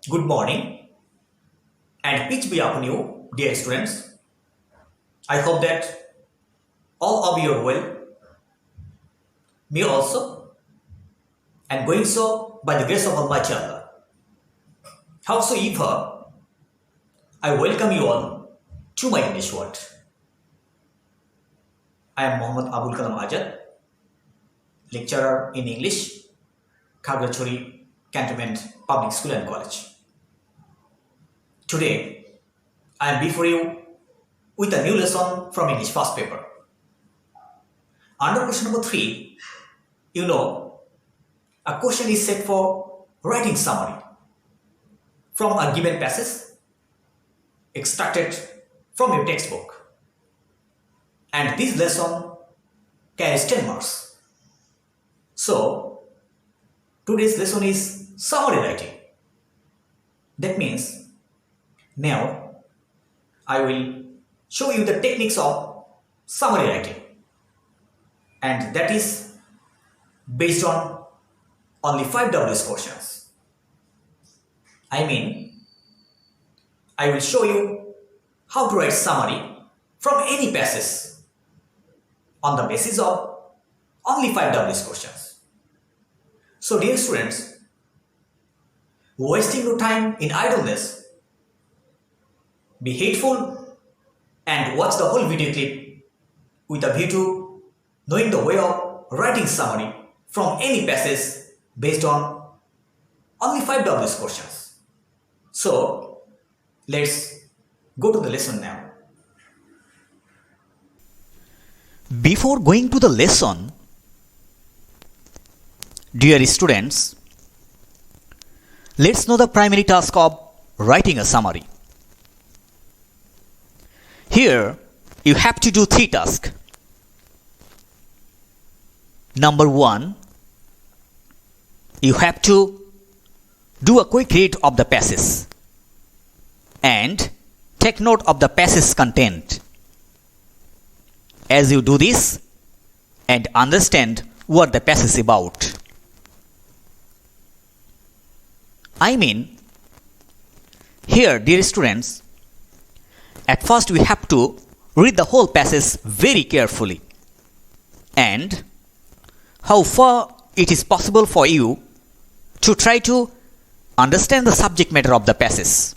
Good morning and peace be upon you, dear students. I hope that all of you are well, me also, and going so by the grace of Almighty Allah. Howsoever, I welcome you all to my English word. I am Muhammad Abul Kalam Ajad, lecturer in English, Khagrachori Cantonment Public School and College. Today, I am before you with a new lesson from English first paper. Under question number 3, a question is set for writing summary from a given passage extracted from your textbook. And this lesson carries 10 marks. So, today's lesson is summary writing. That means, now I will show you the techniques of summary writing. And that is based on only 5 WS questions. I mean, I will show you how to write summary from any passage on the basis of only 5 WS questions. So dear students, wasting your time in idleness, be hateful and watch the whole video clip with a view to knowing the way of writing summary from any passage based on only 5 WS questions. So, let's go to the lesson now. Before going to the lesson, dear students, let's know the primary task of writing a summary. Here, you have to do 3 tasks. Number 1, you have to do a quick read of the passage and take note of the passage's content. As you do this and understand what the passage is about. I mean, here, dear students, at first we have to read the whole passage very carefully and how far it is possible for you to try to understand the subject matter of the passage.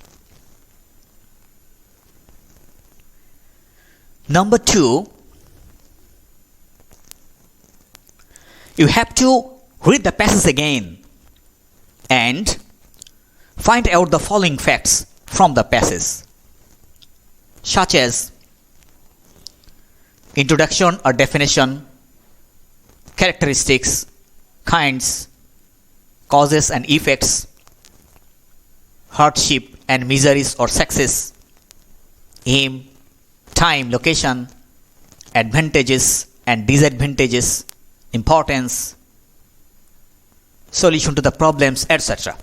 Number 2, you have to read the passage again and find out the following facts from the passage, such as introduction or definition, characteristics, kinds, causes and effects, hardship and miseries or success, aim, time, location, advantages and disadvantages, importance, solution to the problems, etc.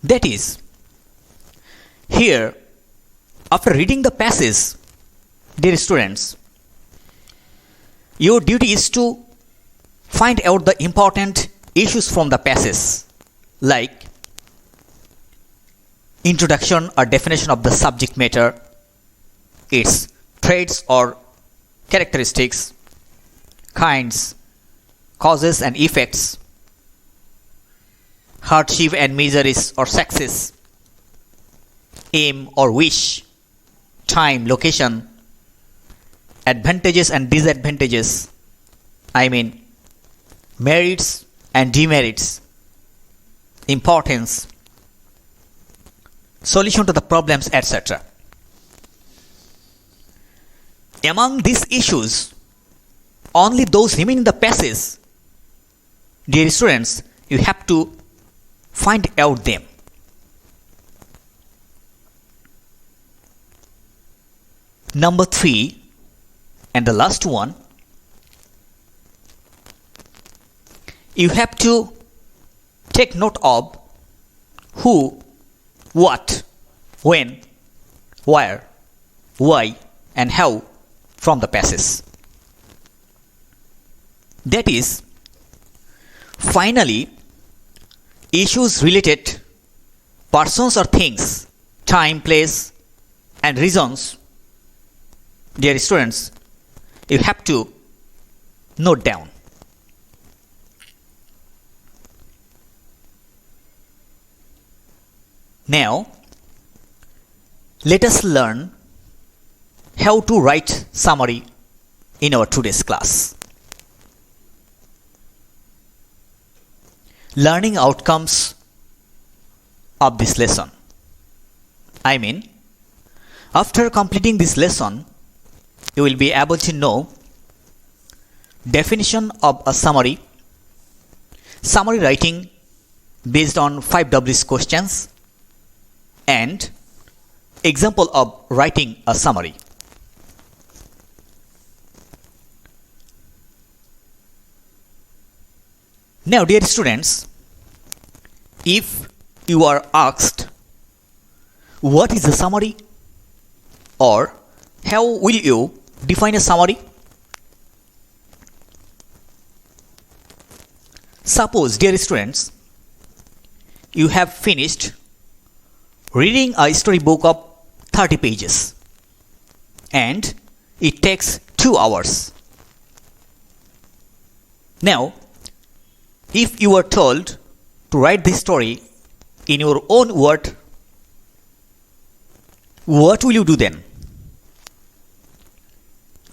That is, here, after reading the passage, dear students, your duty is to find out the important issues from the passage, like introduction or definition of the subject matter, its traits or characteristics, kinds, causes and effects, hardship and miseries or success, aim or wish, time, location, advantages and disadvantages, I mean merits and demerits, importance, solution to the problems, etc. Among these issues, only those remain in the passage, dear students, you have to find out them. Number 3, and the last one, you have to take note of who, what, when, where, why, and how from the passage. That is, finally, issues related persons or things, time, place, and reasons, dear students, you have to note down. Now, let us learn how to write summary in our today's class. Learning outcomes of this lesson. I mean, after completing this lesson, you will be able to know definition of a summary, summary writing based on 5Ws questions, and example of writing a summary. Now, dear students, if you are asked what is a summary or how will you define a summary? Suppose, dear students, you have finished reading a storybook of 30 pages and it takes 2 hours. Now, if you are told to write this story in your own word, what will you do then?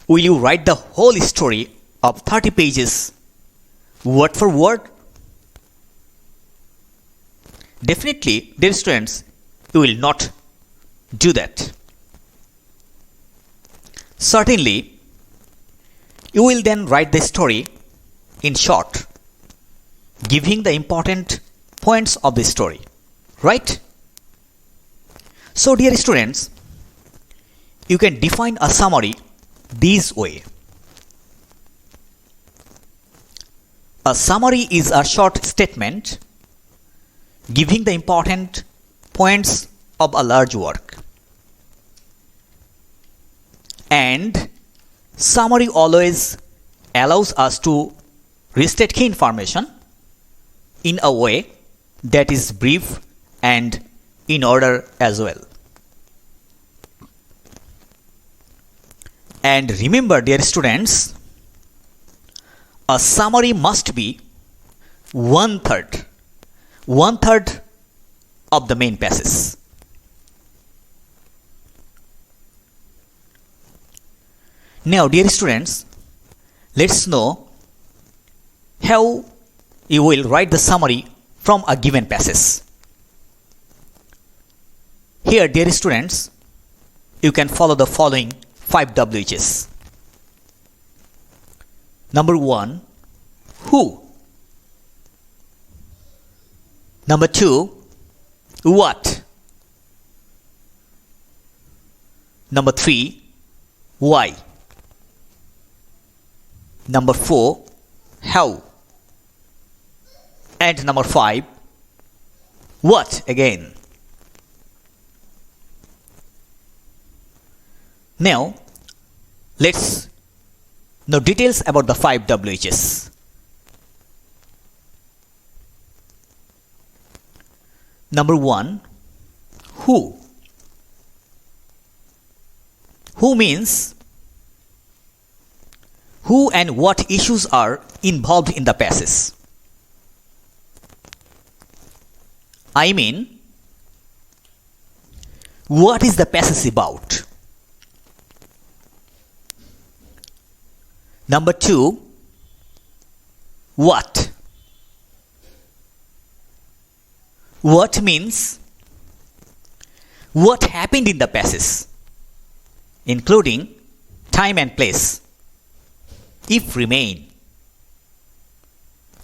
Will you write the whole story of 30 pages word for word? Definitely, dear students, you will not do that. Certainly, you will then write the story in short, giving the important points of the story, right? So, dear students, you can define a summary this way. A summary is a short statement giving the important points of a large work. And summary always allows us to restate key information in a way that is brief and in order as well. And remember, dear students, a summary must be one third of the main passage. Now, dear students, let's know how you will write the summary from a given passage. Here, dear students, you can follow the following 5Ws. Number 1, who? Number 2, what? Number 3, why? Number 4, how? And number 5, what again? Now, let's know details about the 5Ws. Number 1, who? Who means who and what issues are involved in the passage. I mean, what is the passage about? Number 2, what? What means what happened in the passage, including time and place, if remain.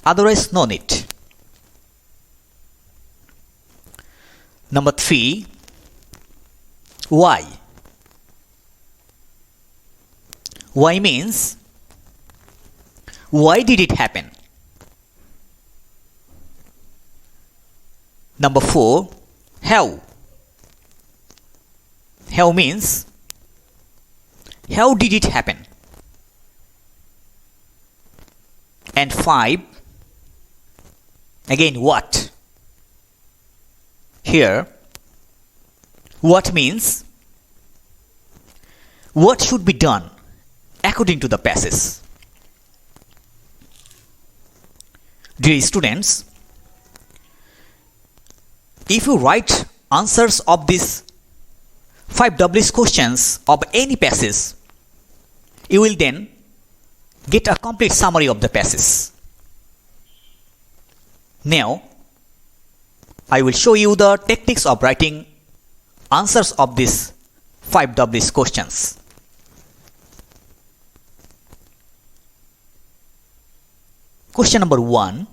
Otherwise, no need. Number 3, why? Why means why did it happen? Number 4, how? How means how did it happen? And 5, again what? Here, what means what should be done according to the passage. Dear students, if you write answers of these 5 questions of any passage, you will then get a complete summary of the passage. Now, I will show you the techniques of writing answers of these 5 questions. Question number 1.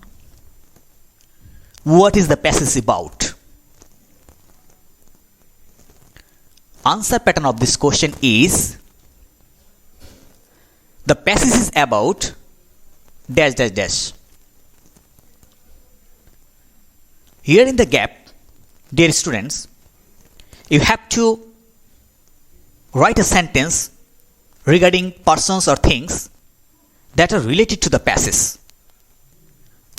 What is the passage about? Answer pattern of this question is the passage is about dash dash dash. Here in the gap, dear students, you have to write a sentence regarding persons or things that are related to the passage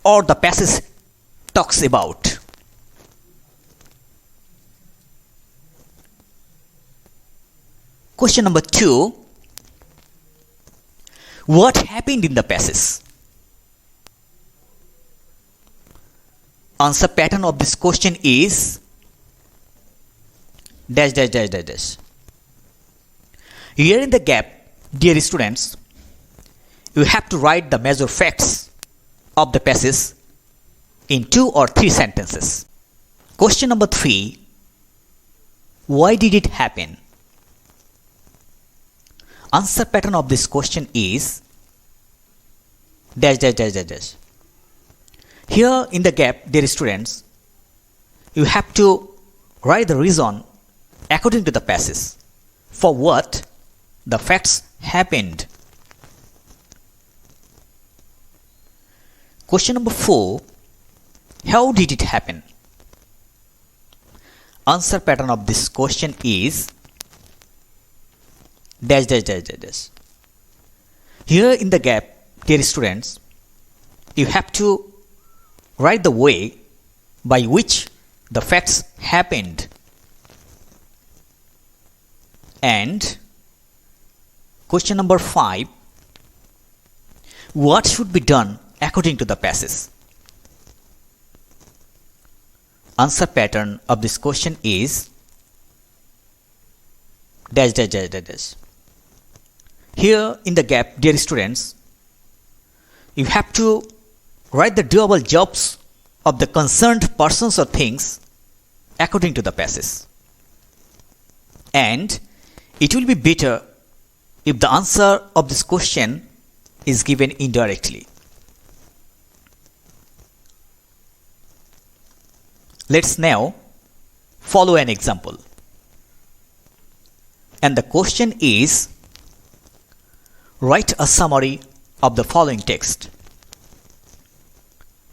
or the passage talks about. Question number 2. What happened in the passage? Answer pattern of this question is dash dash dash dash dash. Here in the gap, dear students, you have to write the major facts of the passage in 2 or 3 sentences. Question number 3. Why did it happen? Answer pattern of this question is dash dash dash dash dash. Here in the gap, dear students, you have to write the reason according to the passage for what the facts happened. Question number 4. How did it happen? Answer pattern of this question is dash dash dash dash dash. Here in the gap, dear students, you have to write the way by which the facts happened. And question number 5. What should be done according to the passage? Answer pattern of this question is dash dash dash dash dash. Here in the gap, dear students, you have to write the doable jobs of the concerned persons or things according to the passage. And it will be better if the answer of this question is given indirectly. Let's now follow an example. And the question is, write a summary of the following text.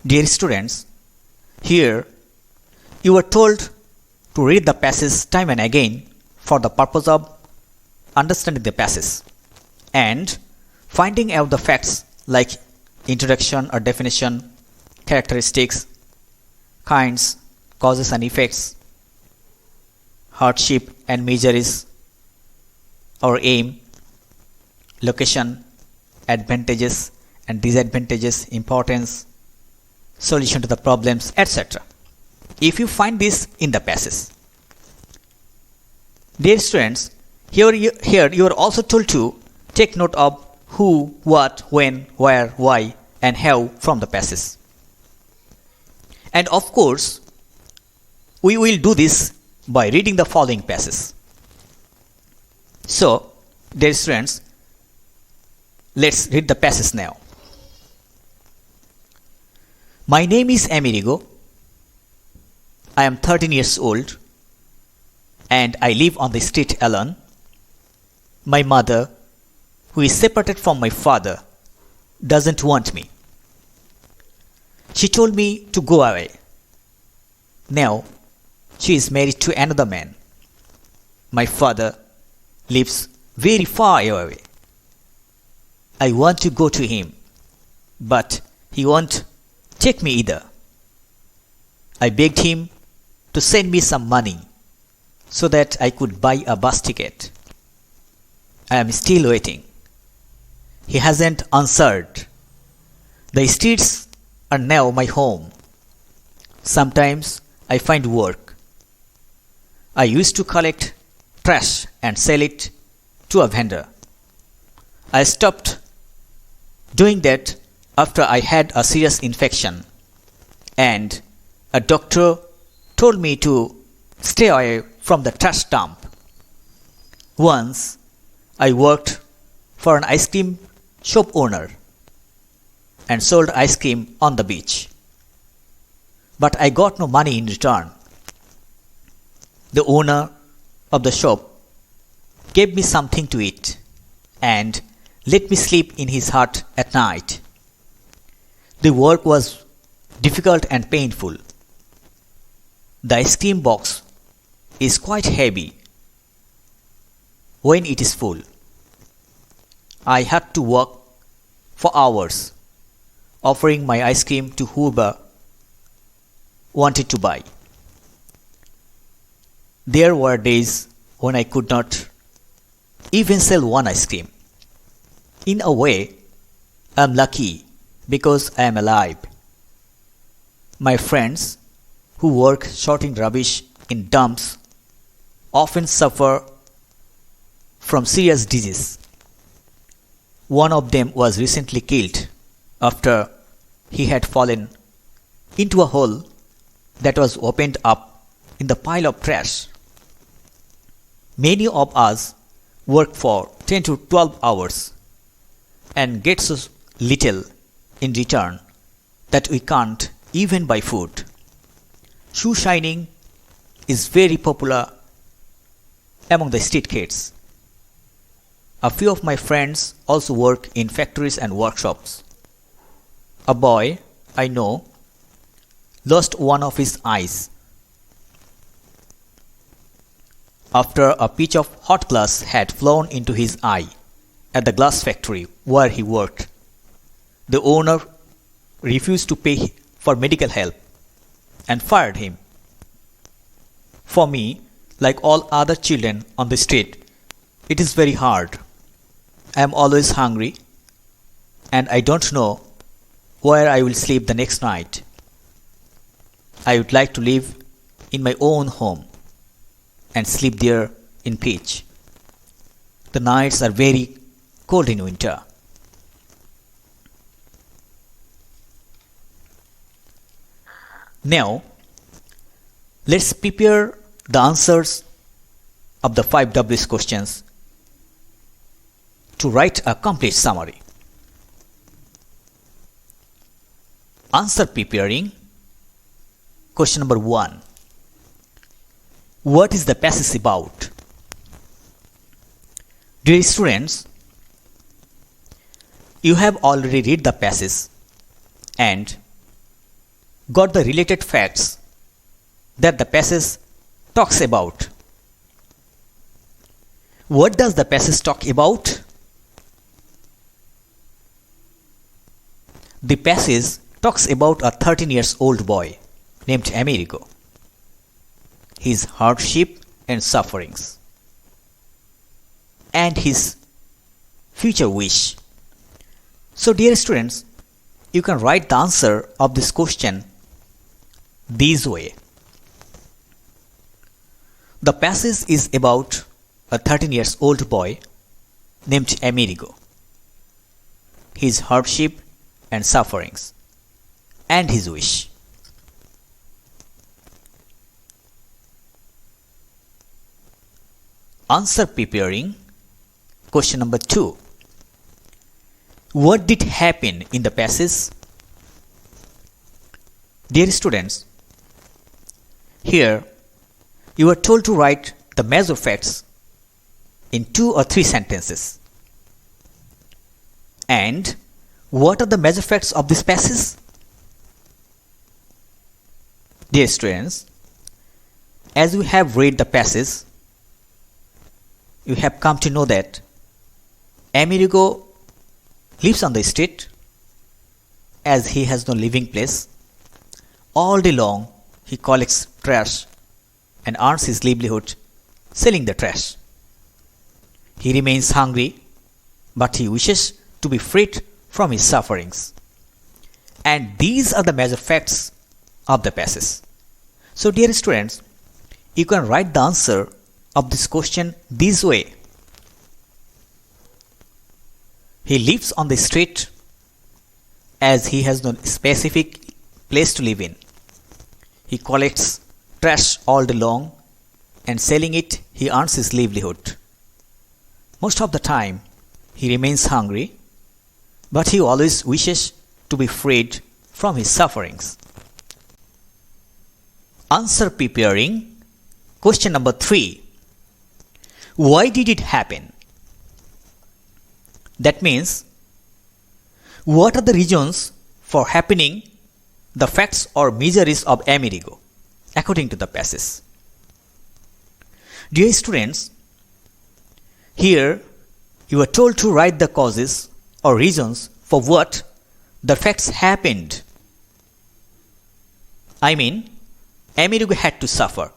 Dear students, here you are told to read the passage time and again for the purpose of understanding the passage and finding out the facts like introduction or definition, characteristics, kinds, causes and effects, hardship and miseries, or aim, location, advantages and disadvantages, importance, solution to the problems, etc. If you find this in the passage. Dear students, here you are also told to take note of who, what, when, where, why and how from the passage. And of course, we will do this by reading the following passage. So, dear students, let's read the passage now. My name is Amerigo. I am 13 years old and I live on the street alone. My mother, who is separated from my father, doesn't want me. She told me to go away. Now, she is married to another man. My father lives very far away. I want to go to him, but he won't take me either. I begged him to send me some money so that I could buy a bus ticket. I am still waiting. He hasn't answered. The streets are now my home. Sometimes I find work. I used to collect trash and sell it to a vendor. I stopped doing that after I had a serious infection, and a doctor told me to stay away from the trash dump. Once I worked for an ice cream shop owner and sold ice cream on the beach. But I got no money in return. The owner of the shop gave me something to eat and let me sleep in his hut at night. The work was difficult and painful. The ice cream box is quite heavy when it is full. I had to work for hours, offering my ice cream to whoever wanted to buy. There were days when I could not even sell one ice cream. In a way, I am lucky because I am alive. My friends who work sorting rubbish in dumps often suffer from serious disease. One of them was recently killed after he had fallen into a hole that was opened up in the pile of trash. Many of us work for 10 to 12 hours and get so little in return that we can't even buy food. Shoe shining is very popular among the street kids. A few of my friends also work in factories and workshops. A boy I know lost one of his eyes after a piece of hot glass had flown into his eye at the glass factory where he worked. The owner refused to pay for medical help and fired him. For me, like all other children on the street, it is very hard. I am always hungry and I don't know where I will sleep the next night. I would like to live in my own home and sleep there in peace. The nights are very cold in winter. Now, let's prepare the answers of the 5 W's questions to write a complete summary. Answer preparing. Question number 1. What is the passage about? Dear students, you have already read the passage and got the related facts that the passage talks about. What does the passage talk about? The passage talks about a 13-year-old boy named Amerigo, his hardship and sufferings, and his future wish. So dear students, you can write the answer of this question this way. The passage is about a 13-year-old boy named Amerigo, his hardship and sufferings, and his wish. Answer preparing. Question number 2. What did happen in the passage? Dear students, here you are told to write the major facts in 2 or 3 sentences. And what are the major facts of this passage? Dear students, as you have read the passage, you have come to know that Amerigo lives on the street as he has no living place. All day long he collects trash and earns his livelihood selling the trash. He remains hungry, but he wishes to be freed from his sufferings. And these are the major facts of the passage. So, dear students, you can write the answer of this question this way. He lives on the street as he has no specific place to live in. He collects trash all day long, and selling it he earns his livelihood. Most of the time he remains hungry, but he always wishes to be freed from his sufferings. Answer preparing question number 3. Why did it happen? That means, what are the reasons for happening the facts or miseries of Amerigo according to the passage? Dear students, here you are told to write the causes or reasons for what the facts happened. I mean, Amerigo had to suffer.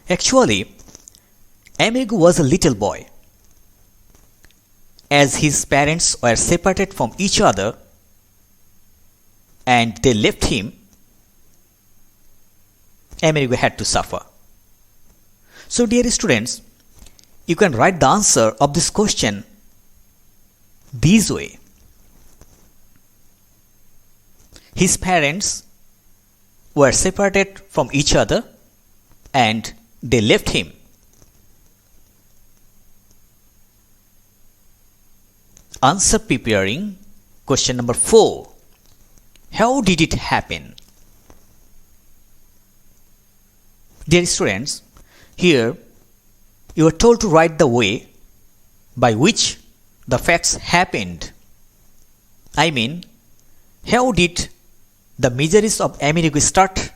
Actually, Amerigo was a little boy. As his parents were separated from each other and they left him, Amerigo had to suffer. So, dear students, you can write the answer of this question this way. His parents were separated from each other and they left him. Answer preparing question number 4. How did it happen? Dear students, here you are told to write the way by which the facts happened. I mean, how did the miseries of Amerigo start?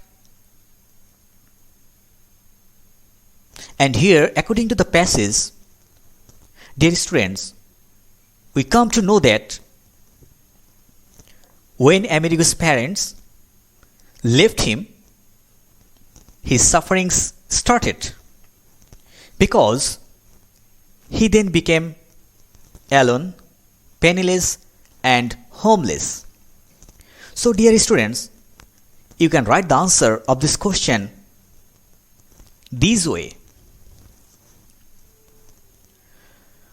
And here, according to the passage, dear students, we come to know that when Amerigo's parents left him, his sufferings started, because he then became alone, penniless and homeless. So, dear students, you can write the answer of this question this way.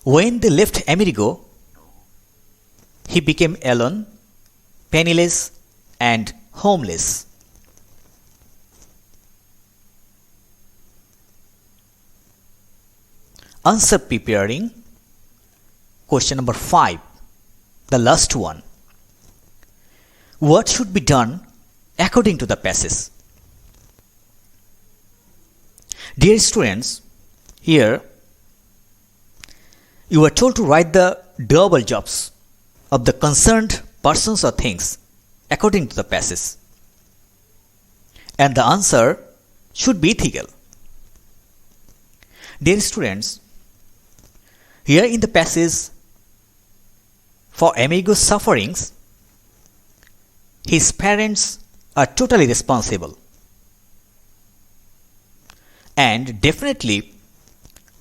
When they left Amerigo, he became alone, penniless and homeless. Answer preparing question number 5, the last one. What should be done according to the passage? Dear students, here you are told to write the doable jobs of the concerned persons or things according to the passage, and the answer should be ethical. Dear students, here in the passage, for Amerigo's sufferings, his parents are totally responsible, and definitely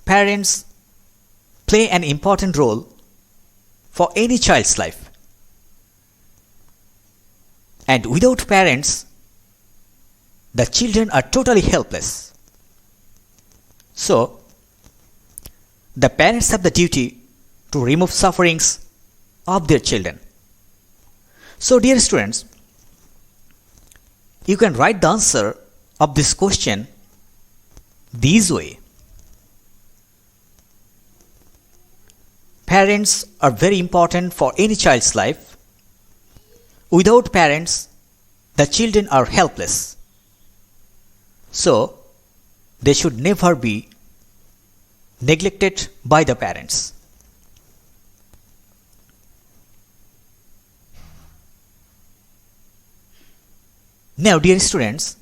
parents play an important role for any child's life. And without parents, the children are totally helpless. So, the parents have the duty to remove sufferings of their children. So, dear students, you can write the answer of this question this way. Parents are very important for any child's life. Without parents, the children are helpless. So, they should never be neglected by the parents. Now, dear students,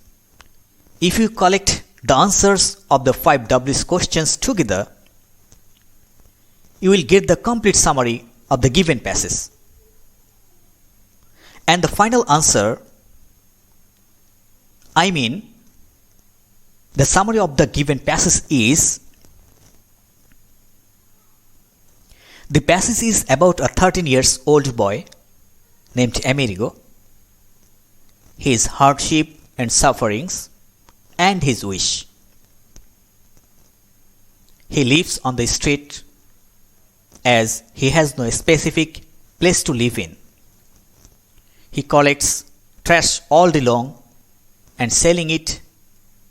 if you collect the answers of the 5 W's questions together, you will get the complete summary of the given passage. And the final answer, I mean, The summary of the given passage is: the passage is about a 13 years old boy named Amerigo, his hardship and sufferings, and his wish. He lives on the street as he has no specific place to live in. He collects trash all day long, and selling it,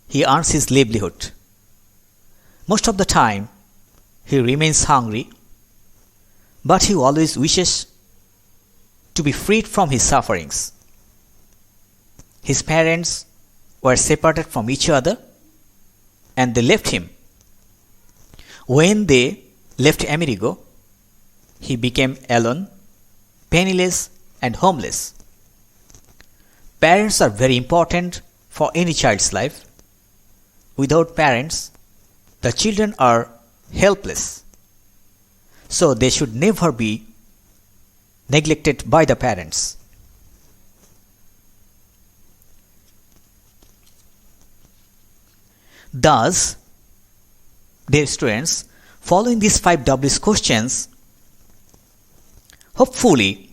he earns his livelihood. Most of the time, he remains hungry, but he always wishes to be freed from his sufferings. His parents were separated from each other, and they left him. When they left Amerigo, he became alone, penniless, and homeless. Parents are very important for any child's life. Without parents, the children are helpless. So they should never be neglected by the parents. Thus, dear students, following these 5 W's questions, hopefully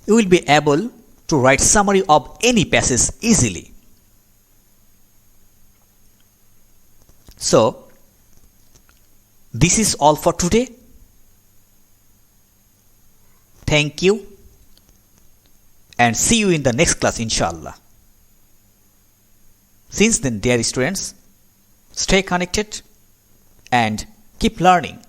you will be able to write summary of any passage easily. So, this is all for today. Thank you, and see you in the next class, inshallah. Since then, dear students, stay connected and keep learning.